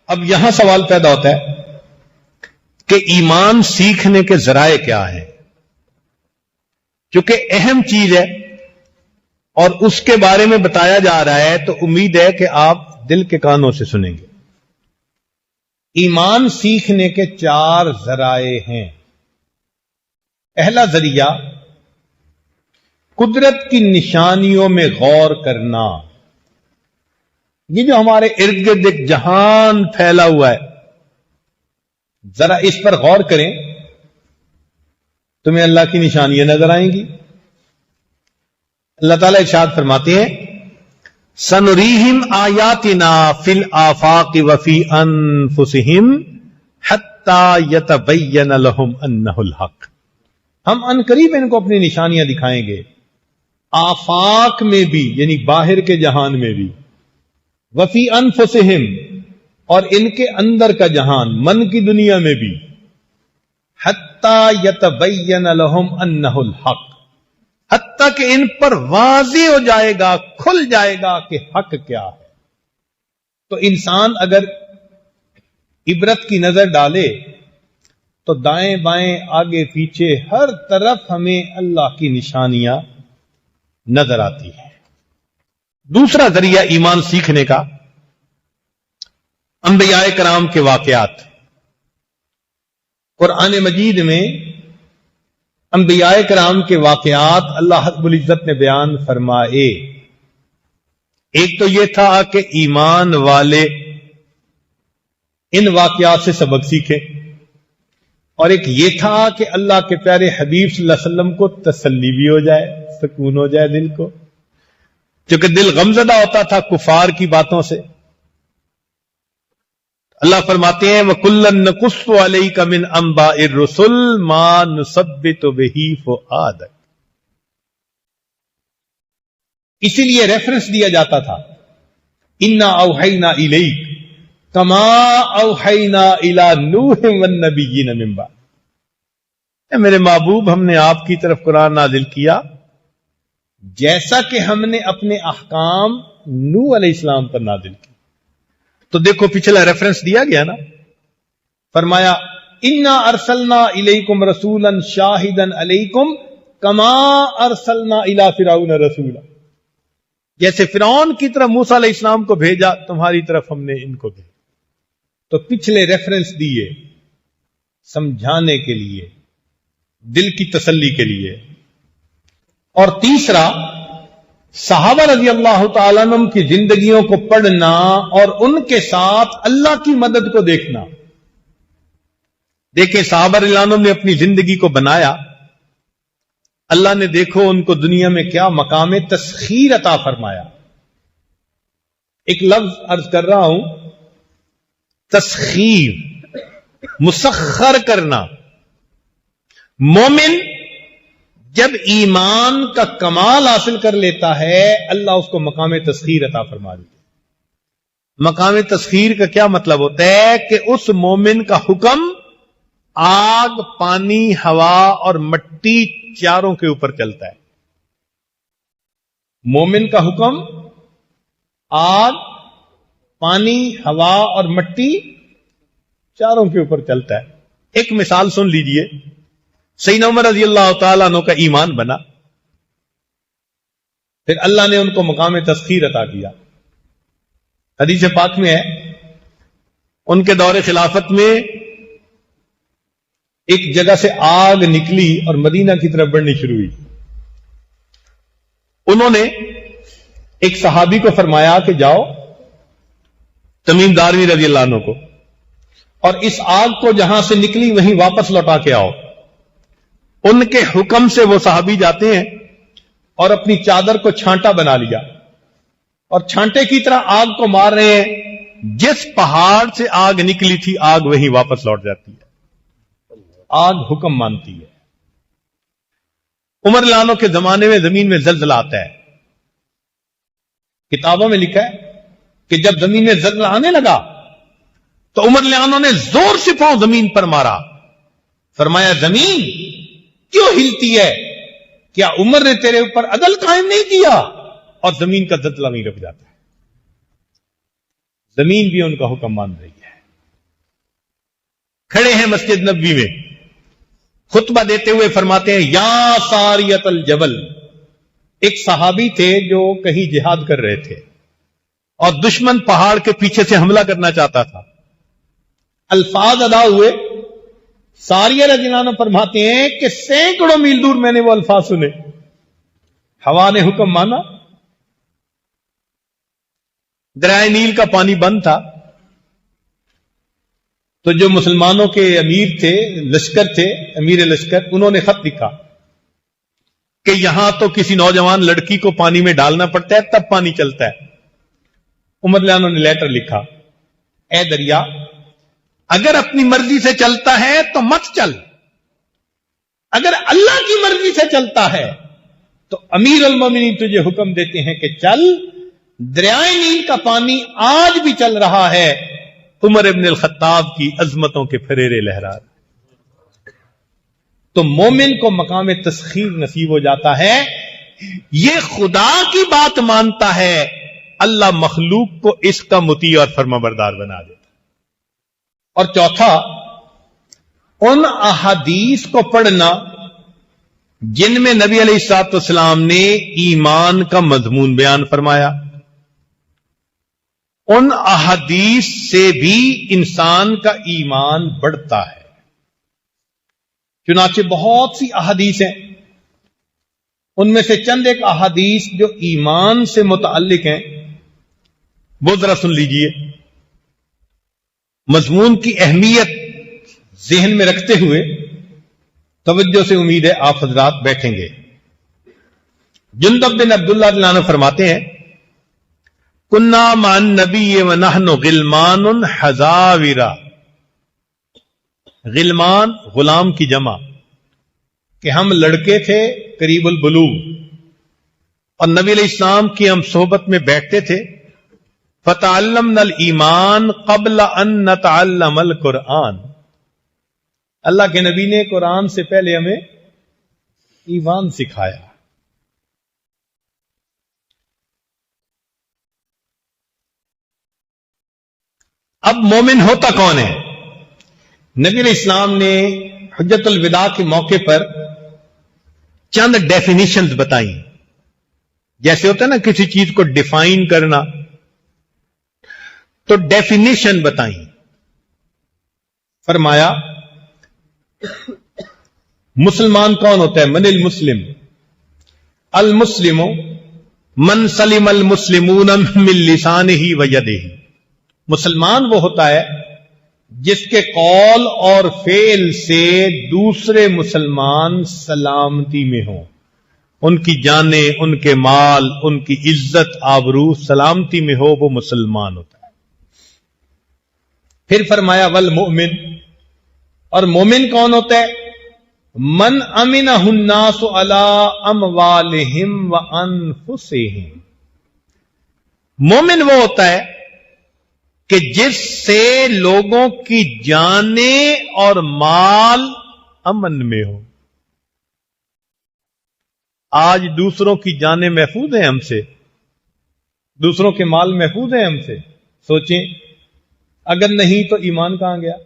اب یہاں سوال پیدا ہوتا ہے کہ ایمان سیکھنے کے ذرائع کیا ہیں، کیونکہ اہم چیز ہے اور اس کے بارے میں بتایا جا رہا ہے، تو امید ہے کہ آپ دل کے کانوں سے سنیں گے۔ ایمان سیکھنے کے 4 ذرائع ہیں۔ پہلا ذریعہ قدرت کی نشانیوں میں غور کرنا۔ یہ جو ہمارے ارد گرد ایک جہان پھیلا ہوا ہے، ذرا اس پر غور کریں، تمہیں اللہ کی نشانیاں نظر آئیں گی۔ اللہ تعالیٰ ارشاد فرماتے ہیں سنریہم آیاتنا فی الآفاق وفی انفسہم حتی یتبین لہم انہ الحق۔ ہم ان قریب ان کو اپنی نشانیاں دکھائیں گے، آفاق میں بھی یعنی باہر کے جہان میں بھی، وفی انفسہم اور ان کے اندر کا جہان من کی دنیا میں بھی، حتی یتبین لہم انہ الحق، حتیٰ کہ ان پر واضح ہو جائے گا، کھل جائے گا کہ حق کیا ہے۔ تو انسان اگر عبرت کی نظر ڈالے تو دائیں بائیں آگے پیچھے ہر طرف ہمیں اللہ کی نشانیاں نظر آتی ہیں۔ دوسرا ذریعہ ایمان سیکھنے کا انبیاء کرام کے واقعات۔ قرآن مجید میں انبیاء کرام کے واقعات اللہ رب العزت نے بیان فرمائے۔ ایک تو یہ تھا کہ ایمان والے ان واقعات سے سبق سیکھیں، اور ایک یہ تھا کہ اللہ کے پیارے حبیب صلی اللہ علیہ وسلم کو تسلی بھی ہو جائے، سکون ہو جائے دل کو، کیونکہ دل غمزدہ ہوتا تھا کفار کی باتوں سے۔ اللہ فرماتے ہیں وَكُلًّا نَقُصُّ عَلَيْكَ مِنْ أَنْبَاءِ الرُّسُلِ مَا نُثَبِّتُ بِهِ فُؤَادَكَ۔ اسی لیے ریفرنس دیا جاتا تھا اِنَّا أَوْحَيْنَا إِلَيْكَ كَمَا أَوْحَيْنَا إِلَى نُوحٍ وَالنَّبِيِّينَ مِن بَعْدِهِ۔ اے میرے محبوب، ہم نے آپ کی طرف قرآن نازل کیا جیسا کہ ہم نے اپنے احکام نوح علیہ السلام پر نازل کیا۔ تو دیکھو پچھلا ریفرنس دیا گیا نا، فرمایا انا ارسلنا الیکم رسولا شاہدا علیکم کما ارسلنا الی فرعون رسولا۔ جیسے فرعون کی طرف موسیٰ علیہ السلام کو بھیجا، تمہاری طرف ہم نے ان کو بھیجا۔ تو پچھلے ریفرنس دیے سمجھانے کے لیے، دل کی تسلی کے لیے۔ اور تیسرا، صحابہ رضی اللہ تعالیٰ عنہ کی زندگیوں کو پڑھنا اور ان کے ساتھ اللہ کی مدد کو دیکھنا۔ دیکھیں صحابہ رضی اللہ عنہ نے اپنی زندگی کو بنایا، اللہ نے دیکھو ان کو دنیا میں کیا مقام تسخیر عطا فرمایا۔ ایک لفظ عرض کر رہا ہوں، تسخیر، مسخر کرنا۔ مومن جب ایمان کا کمال حاصل کر لیتا ہے، اللہ اس کو مقام تسخیر عطا فرما دیتا ہے۔ مقام تسخیر کا کیا مطلب ہوتا ہے کہ اس مومن کا حکم آگ، پانی، ہوا اور مٹی چاروں کے اوپر چلتا ہے۔ مومن کا حکم آگ، پانی، ہوا اور مٹی چاروں کے اوپر چلتا ہے۔ ایک مثال سن لیجئے، سیدنا عمر رضی اللہ تعالیٰ عنہ کا ایمان بنا، پھر اللہ نے ان کو مقام تسخیر عطا کیا۔ حدیث پاک میں ہے ان کے دور خلافت میں ایک جگہ سے آگ نکلی اور مدینہ کی طرف بڑھنی شروع ہوئی۔ انہوں نے ایک صحابی کو فرمایا کہ جاؤ تمیم داروی رضی اللہ عنہ کو، اور اس آگ کو جہاں سے نکلی وہیں واپس لوٹا کے آؤ۔ ان کے حکم سے وہ صحابی جاتے ہیں اور اپنی چادر کو چھانٹا بنا لیا اور چھانٹے کی طرح آگ کو مار رہے ہیں۔ جس پہاڑ سے آگ نکلی تھی آگ وہیں واپس لوٹ جاتی ہے۔ آگ حکم مانتی ہے۔ عمر رضی اللہ عنہ کے زمانے میں زمین میں زلزلہ آتا ہے۔ کتابوں میں لکھا ہے کہ جب زمین میں زلزلہ آنے لگا تو عمر رضی اللہ عنہ نے زور سے پاؤں زمین پر مارا، فرمایا زمین کیوں ہلتی ہے؟ کیا عمر نے تیرے اوپر عدل قائم نہیں کیا؟ اور زمین کا زلزلہ نہیں رک جاتا ہے۔ زمین بھی ان کا حکم مان رہی ہے۔ کھڑے ہیں مسجد نبوی میں، خطبہ دیتے ہوئے فرماتے ہیں یا ساریت الجبل. ایک صحابی تھے جو کہیں جہاد کر رہے تھے اور دشمن پہاڑ کے پیچھے سے حملہ کرنا چاہتا تھا. الفاظ ادا ہوئے. ساریہ رضی اللہ عنہ فرماتے ہیں کہ سینکڑوں میل دور میں نے وہ الفاظ سنے. ہوا نے حکم مانا. دریائے نیل کا پانی بند تھا، تو جو مسلمانوں کے امیر تھے، لشکر تھے، امیر لشکر، انہوں نے خط لکھا کہ یہاں تو کسی نوجوان لڑکی کو پانی میں ڈالنا پڑتا ہے تب پانی چلتا ہے. عمر رضی اللہ عنہ نے لیٹر لکھا، اے دریا اگر اپنی مرضی سے چلتا ہے تو مت چل، اگر اللہ کی مرضی سے چلتا ہے تو امیر المومنین تجھے حکم دیتے ہیں کہ چل. دریائے نیل کا پانی آج بھی چل رہا ہے. عمر ابن الخطاب کی عظمتوں کے پھریرے لہرا. تو مومن کو مقام تسخیر نصیب ہو جاتا ہے. یہ خدا کی بات مانتا ہے، اللہ مخلوق کو اس کا مطیع اور فرما بردار بنا دیتا. اور چوتھا، ان احادیث کو پڑھنا جن میں نبی علیہ الصلوۃ والسلام نے ایمان کا مضمون بیان فرمایا. ان احادیث سے بھی انسان کا ایمان بڑھتا ہے. چنانچہ بہت سی احادیث ہیں، ان میں سے چند ایک احادیث جو ایمان سے متعلق ہیں وہ ذرا سن لیجئے. مضمون کی اہمیت ذہن میں رکھتے ہوئے توجہ سے امید ہے آپ حضرات بیٹھیں گے. جندب بن عبداللہ رضی اللہ عنہ فرماتے ہیں کنا مع النبی ونحن غلمان حذاورا. غلمان غلام کی جمع، کہ ہم لڑکے تھے قریب البلوغ اور نبی علیہ السلام کی ہم صحبت میں بیٹھتے تھے. فتعلمنا الایمان قبل ان نتعلم القرآن. اللہ کے نبی نے قرآن سے پہلے ہمیں ایمان سکھایا. اب مومن ہوتا کون ہے؟ نبی علیہ السلام نے حجت الوداع کے موقع پر چند ڈیفینیشنز بتائیں. جیسے ہوتا ہے نا کسی چیز کو ڈیفائن کرنا، تو ڈیفینیشن بتائیں. فرمایا مسلمان کون ہوتا ہے؟ من المسلم. المسلم من سلم المسلمون من لسانہ ویدہ. مسلمان وہ ہوتا ہے جس کے قول اور فعل سے دوسرے مسلمان سلامتی میں ہوں، ان کی جانیں، ان کے مال، ان کی عزت آبرو سلامتی میں ہو، وہ مسلمان ہوتا ہے. پھر فرمایا والمؤمن. اور مومن کون ہوتا ہے؟ من امنہ الناس علی اموالہم وانفسہم. مومن وہ ہوتا ہے کہ جس سے لوگوں کی جانیں اور مال امن میں ہو. آج دوسروں کی جانیں محفوظ ہیں ہم سے، دوسروں کے مال محفوظ ہیں ہم سے. سوچیں اگر نہیں تو ایمان کہاں گیا؟